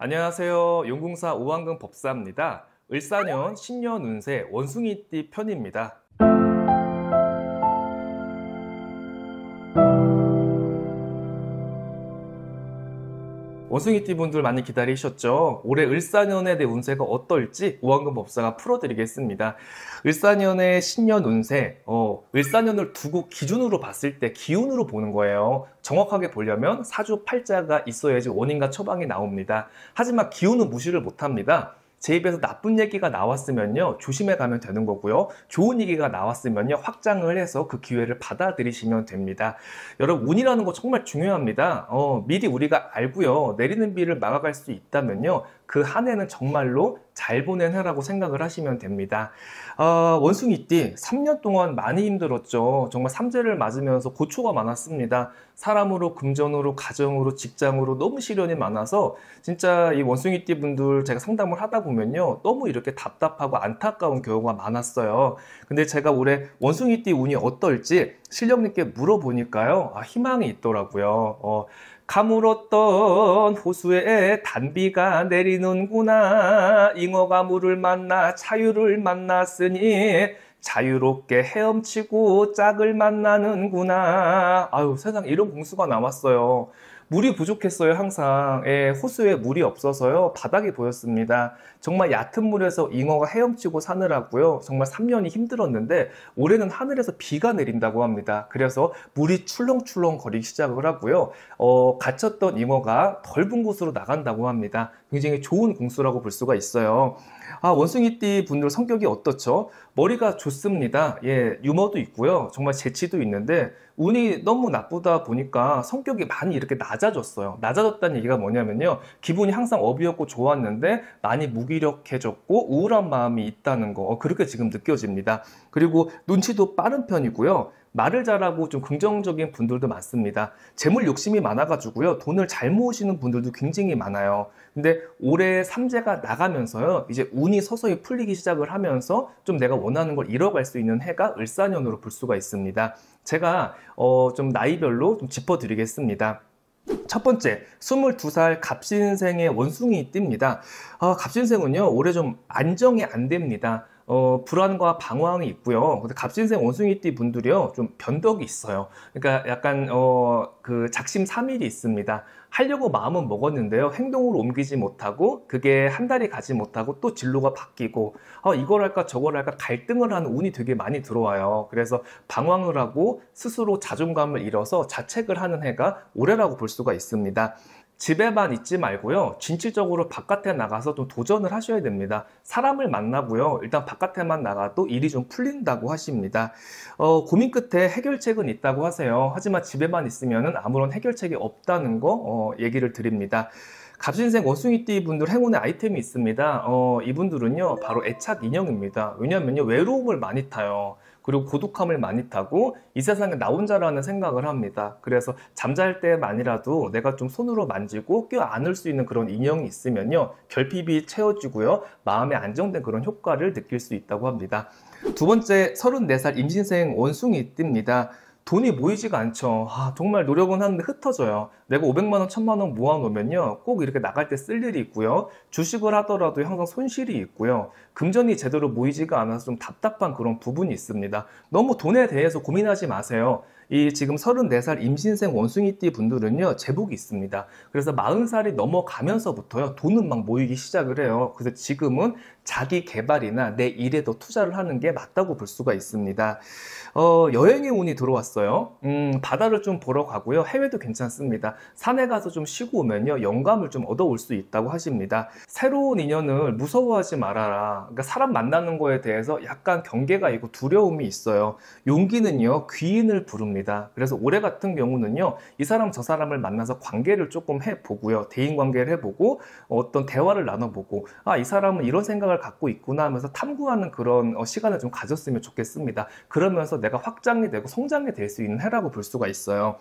안녕하세요. 용궁사 오한근 법사입니다. 을사년 신년 운세 원숭이띠 편입니다. 원숭이띠 분들 많이 기다리셨죠? 올해 을사년에 대해 운세가 어떨지 오한근 법사가 풀어드리겠습니다. 을사년의 신년 운세, 을사년을 두고 기준으로 봤을 때 기운으로 보는 거예요. 정확하게 보려면 사주 팔자가 있어야지 원인과 처방이 나옵니다. 하지만 기운은 무시를 못합니다. 제 입에서 나쁜 얘기가 나왔으면요, 조심해 가면 되는 거고요. 좋은 얘기가 나왔으면요, 확장을 해서 그 기회를 받아들이시면 됩니다. 여러분, 운이라는 거 정말 중요합니다. 미리 우리가 알고요, 내리는 비를 막아갈 수 있다면요, 그 한 해는 정말로 잘 보낸 해라고 생각을 하시면 됩니다. 원숭이띠 3년 동안 많이 힘들었죠. 정말 삼재를 맞으면서 고초가 많았습니다. 사람으로, 금전으로, 가정으로, 직장으로 너무 시련이 많아서 진짜 이 원숭이띠 분들 제가 상담을 하다 보면요, 너무 이렇게 답답하고 안타까운 경우가 많았어요. 근데 제가 올해 원숭이띠 운이 어떨지 실령님께 물어보니까요, 희망이 있더라고요. 가물었던 호수에 단비가 내리는구나. 잉어가 물을 만나 자유를 만났으니 자유롭게 헤엄치고 짝을 만나는구나. 아유, 세상에 이런 공수가 나왔어요. 물이 부족했어요, 항상. 호수에 물이 없어서요, 바닥이 보였습니다. 정말 얕은 물에서 잉어가 헤엄치고 사느라고요, 정말 3년이 힘들었는데 올해는 하늘에서 비가 내린다고 합니다. 그래서 물이 출렁출렁 거리기 시작을 하고요, 갇혔던 잉어가 덜분 곳으로 나간다고 합니다. 굉장히 좋은 공수라고 볼 수가 있어요. 원숭이띠 분들 성격이 어떻죠? 머리가 좋습니다. 유머도 있고요, 정말 재치도 있는데 운이 너무 나쁘다 보니까 성격이 많이 이렇게 낮아졌어요. 낮아졌다는 얘기가 뭐냐면요, 기분이 항상 업이었고 좋았는데 많이 무기력해졌고 우울한 마음이 있다는 거, 그렇게 지금 느껴집니다. 그리고 눈치도 빠른 편이고요, 말을 잘하고 좀 긍정적인 분들도 많습니다. 재물 욕심이 많아가지고요, 돈을 잘 모으시는 분들도 굉장히 많아요. 근데 올해 삼재가 나가면서요, 이제 운이 서서히 풀리기 시작을 하면서 좀 내가 원하는 걸 이뤄갈 수 있는 해가 을사년으로 볼 수가 있습니다. 제가 좀 나이별로 좀 짚어드리겠습니다. 첫 번째, 22살 갑신생의 원숭이띠입니다. 갑신생은요, 올해 좀 안정이 안 됩니다. 불안과 방황이 있고요. 근데 갑신생 원숭이띠 분들이요, 좀 변덕이 있어요. 그러니까 약간 그 작심삼일이 있습니다. 하려고 마음은 먹었는데요, 행동으로 옮기지 못하고 그게 한 달이 가지 못하고 또 진로가 바뀌고 이걸 할까 저걸 할까 갈등을 하는 운이 되게 많이 들어와요. 그래서 방황을 하고 스스로 자존감을 잃어서 자책을 하는 해가 올해라고 볼 수가 있습니다. 집에만 있지 말고요, 진취적으로 바깥에 나가서 좀 도전을 하셔야 됩니다. 사람을 만나고요, 일단 바깥에만 나가도 일이 좀 풀린다고 하십니다. 고민 끝에 해결책은 있다고 하세요. 하지만 집에만 있으면 아무런 해결책이 없다는 거 얘기를 드립니다. 갑신생 원숭이띠 분들 행운의 아이템이 있습니다. 이분들은요, 바로 애착 인형입니다. 왜냐하면요, 외로움을 많이 타요. 그리고 고독함을 많이 타고 이 세상에 나 혼자라는 생각을 합니다. 그래서 잠잘 때만이라도 내가 좀 손으로 만지고 껴안을 수 있는 그런 인형이 있으면요, 결핍이 채워지고요, 마음에 안정된 그런 효과를 느낄 수 있다고 합니다. 두 번째, 34살 임신생 원숭이띠입니다. 돈이 모이지가 않죠. 정말 노력은 하는데 흩어져요. 내가 500만 원, 1000만 원 모아놓으면요, 꼭 이렇게 나갈 때 쓸 일이 있고요, 주식을 하더라도 항상 손실이 있고요, 금전이 제대로 모이지가 않아서 좀 답답한 그런 부분이 있습니다. 너무 돈에 대해서 고민하지 마세요. 이 지금 34살 임신생 원숭이띠 분들은요, 제복이 있습니다. 그래서 40살이 넘어가면서부터요, 돈은 막 모이기 시작을 해요. 그래서 지금은 자기 개발이나 내 일에 더 투자를 하는 게 맞다고 볼 수가 있습니다. 여행의 운이 들어왔어요. 바다를 좀 보러 가고요, 해외도 괜찮습니다. 산에 가서 좀 쉬고 오면요, 영감을 좀 얻어올 수 있다고 하십니다. 새로운 인연을 무서워하지 말아라. 그러니까 사람 만나는 거에 대해서 약간 경계가 있고 두려움이 있어요. 용기는요, 귀인을 부릅니다. 그래서 올해 같은 경우는요, 이 사람 저 사람을 만나서 관계를 조금 해보고요, 대인관계를 해보고 어떤 대화를 나눠보고, 이 사람은 이런 생각을 갖고 있구나 하면서 탐구하는 그런 시간을 좀 가졌으면 좋겠습니다. 그러면서 내가 확장이 되고 성장이 될 수 있는 해라고 볼 수가 있어요.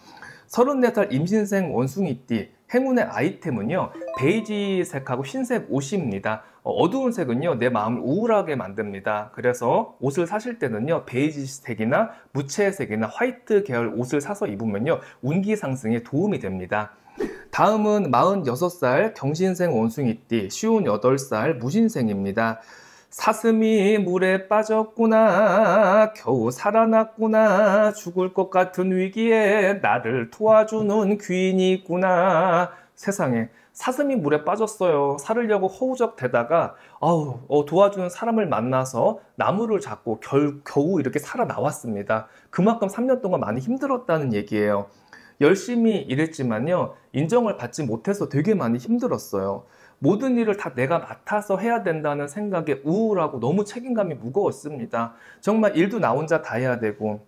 34살 임신생 원숭이띠 행운의 아이템은요, 베이지색하고 흰색 옷입니다. 어두운 색은요, 내 마음을 우울하게 만듭니다. 그래서 옷을 사실 때는요, 베이지색이나 무채색이나 화이트 계열 옷을 사서 입으면요, 운기 상승에 도움이 됩니다. 다음은 46살 경신생 원숭이띠, 58살 무신생입니다. 사슴이 물에 빠졌구나, 겨우 살아났구나, 죽을 것 같은 위기에 나를 도와주는 귀인이 있구나. 세상에, 사슴이 물에 빠졌어요. 살으려고 허우적대다가 도와주는 사람을 만나서 나무를 잡고 겨우 이렇게 살아나왔습니다. 그만큼 3년 동안 많이 힘들었다는 얘기예요. 열심히 일했지만요, 인정을 받지 못해서 되게 많이 힘들었어요. 모든 일을 다 내가 맡아서 해야 된다는 생각에 우울하고 너무 책임감이 무거웠습니다. 정말 일도 나 혼자 다 해야 되고,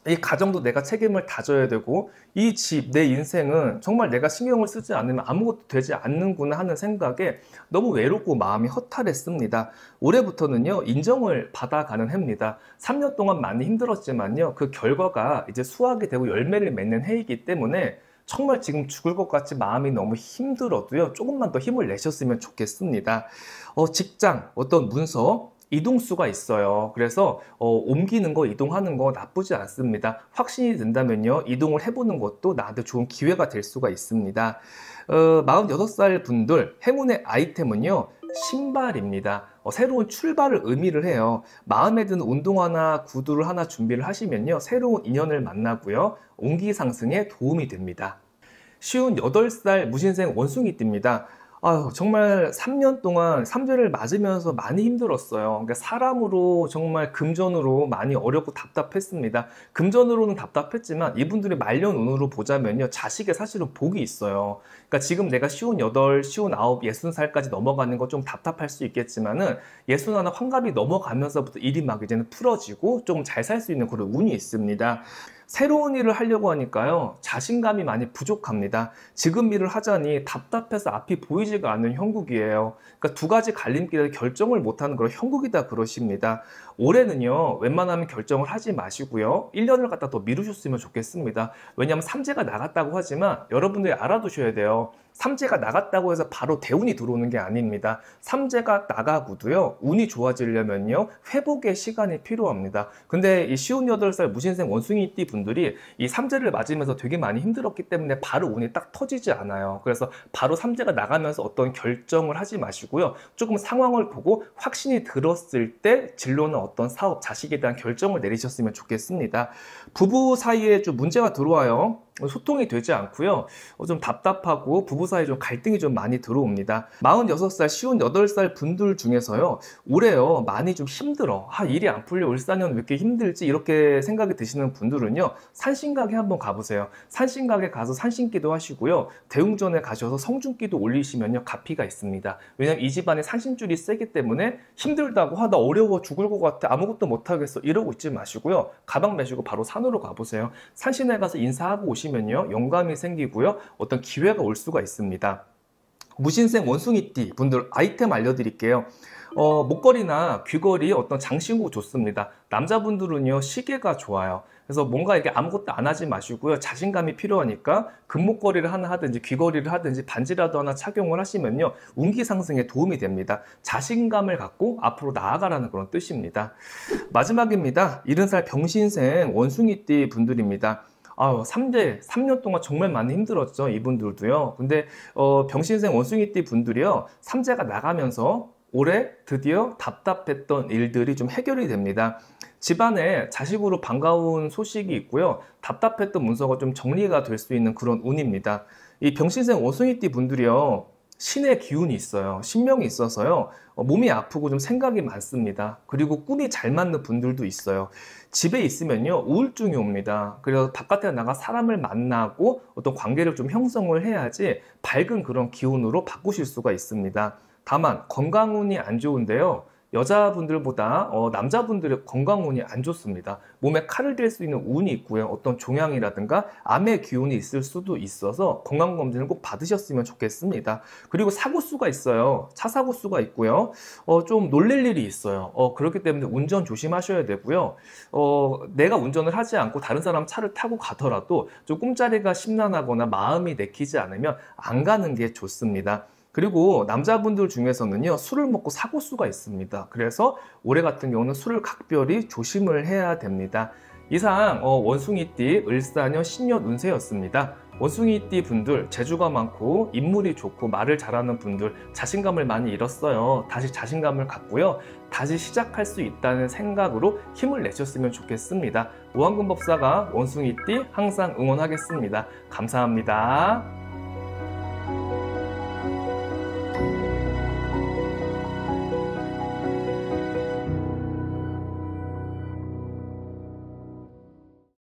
이 가정도 내가 책임을 다져야 되고, 이 집, 내 인생은 정말 내가 신경을 쓰지 않으면 아무것도 되지 않는구나 하는 생각에 너무 외롭고 마음이 허탈했습니다. 올해부터는요, 인정을 받아가는 해입니다. 3년 동안 많이 힘들었지만요, 그 결과가 이제 수확이 되고 열매를 맺는 해이기 때문에 정말 지금 죽을 것 같이 마음이 너무 힘들어도요, 조금만 더 힘을 내셨으면 좋겠습니다. 직장, 어떤 문서, 이동수가 있어요. 그래서 옮기는 거, 이동하는 거 나쁘지 않습니다. 확신이 든다면요, 이동을 해보는 것도 나한테 좋은 기회가 될 수가 있습니다. 46살 분들 행운의 아이템은요, 신발입니다. 새로운 출발을 의미를 해요. 마음에 드는 운동화나 구두를 하나 준비를 하시면요, 새로운 인연을 만나고요, 운기 상승에 도움이 됩니다. 58살 무신생 원숭이띠입니다. 정말 3년 동안 삼재를 맞으면서 많이 힘들었어요. 그러니까 사람으로 정말 금전으로 많이 어렵고 답답했습니다. 금전으로는 답답했지만 이분들이 말년운으로 보자면요, 자식에 사실은 복이 있어요. 그러니까 지금 내가 58, 59, 60살까지 넘어가는 거 좀 답답할 수 있겠지만은 61 환갑이 넘어가면서부터 일이 막 이제는 풀어지고 좀 잘 살 수 있는 그런 운이 있습니다. 새로운 일을 하려고 하니까요, 자신감이 많이 부족합니다. 지금 일을 하자니 답답해서 앞이 보이지가 않는 형국이에요. 그러니까 두 가지 갈림길에 결정을 못하는 그런 형국이다 그러십니다. 올해는요, 웬만하면 결정을 하지 마시고요, 1년을 갖다 더 미루셨으면 좋겠습니다. 왜냐하면 삼재가 나갔다고 하지만 여러분들이 알아두셔야 돼요. 삼재가 나갔다고 해서 바로 대운이 들어오는 게 아닙니다. 삼재가 나가고도요, 운이 좋아지려면요, 회복의 시간이 필요합니다. 근데 이 58살 무신생 원숭이띠 분들이 이 삼재를 맞으면서 되게 많이 힘들었기 때문에 바로 운이 딱 터지지 않아요. 그래서 바로 삼재가 나가면서 어떤 결정을 하지 마시고요, 조금 상황을 보고 확신이 들었을 때 진로는 어떤 사업, 자식에 대한 결정을 내리셨으면 좋겠습니다. 부부 사이에 좀 문제가 들어와요. 소통이 되지 않고요, 좀 답답하고 부부 사이에 좀 갈등이 좀 많이 들어옵니다. 46살, 58살 분들 중에서요, 올해요, 많이 좀 힘들어, 일이 안 풀려, 을사년 왜 이렇게 힘들지, 이렇게 생각이 드시는 분들은요, 산신각에 한번 가보세요. 산신각에 가서 산신기도 하시고요, 대웅전에 가셔서 성중기도 올리시면요, 가피가 있습니다. 왜냐면 이 집안에 산신줄이 세기 때문에 힘들다고, 나 어려워 죽을 것 같아, 아무것도 못하겠어, 이러고 있지 마시고요, 가방 메시고 바로 산으로 가보세요. 산신에 가서 인사하고 오시면요, 영감이 생기고요, 어떤 기회가 올 수가 있습니다. 무신생 원숭이띠 분들 아이템 알려드릴게요. 목걸이나 귀걸이, 어떤 장신구 좋습니다. 남자분들은요, 시계가 좋아요. 그래서 뭔가 이렇게 아무것도 안 하지 마시고요, 자신감이 필요하니까 금목걸이를 하나 하든지 귀걸이를 하든지 반지라도 하나 착용을 하시면요, 운기 상승에 도움이 됩니다. 자신감을 갖고 앞으로 나아가라는 그런 뜻입니다. 마지막입니다. 70살 병신생 원숭이띠 분들입니다. 3년 동안 정말 많이 힘들었죠, 이분들도요. 근데 병신생 원숭이띠 분들이요, 삼재가 나가면서 올해 드디어 답답했던 일들이 좀 해결이 됩니다. 집안에 자식으로 반가운 소식이 있고요, 답답했던 문서가 좀 정리가 될 수 있는 그런 운입니다. 이 병신생 원숭이띠 분들이요, 신의 기운이 있어요. 신명이 있어서요, 몸이 아프고 좀 생각이 많습니다. 그리고 꿈이 잘 맞는 분들도 있어요. 집에 있으면요, 우울증이 옵니다. 그래서 바깥에 나가 사람을 만나고 어떤 관계를 좀 형성을 해야지 밝은 그런 기운으로 바꾸실 수가 있습니다. 다만 건강운이 안 좋은데요, 여자분들보다 남자분들의 건강운이 안 좋습니다. 몸에 칼을 댈 수 있는 운이 있고요, 어떤 종양이라든가 암의 기운이 있을 수도 있어서 건강검진을 꼭 받으셨으면 좋겠습니다. 그리고 사고수가 있어요. 차 사고수가 있고요, 좀 놀랄 일이 있어요. 그렇기 때문에 운전 조심하셔야 되고요, 내가 운전을 하지 않고 다른 사람 차를 타고 가더라도 좀 꿈자리가 심란하거나 마음이 내키지 않으면 안 가는 게 좋습니다. 그리고 남자분들 중에서는요, 술을 먹고 사고수가 있습니다. 그래서 올해 같은 경우는 술을 각별히 조심을 해야 됩니다. 이상 원숭이띠 을사년 신년 운세였습니다. 원숭이띠 분들 재주가 많고 인물이 좋고 말을 잘하는 분들 자신감을 많이 잃었어요. 다시 자신감을 갖고요. 다시 시작할 수 있다는 생각으로 힘을 내셨으면 좋겠습니다. 오한근법사가 원숭이띠 항상 응원하겠습니다. 감사합니다.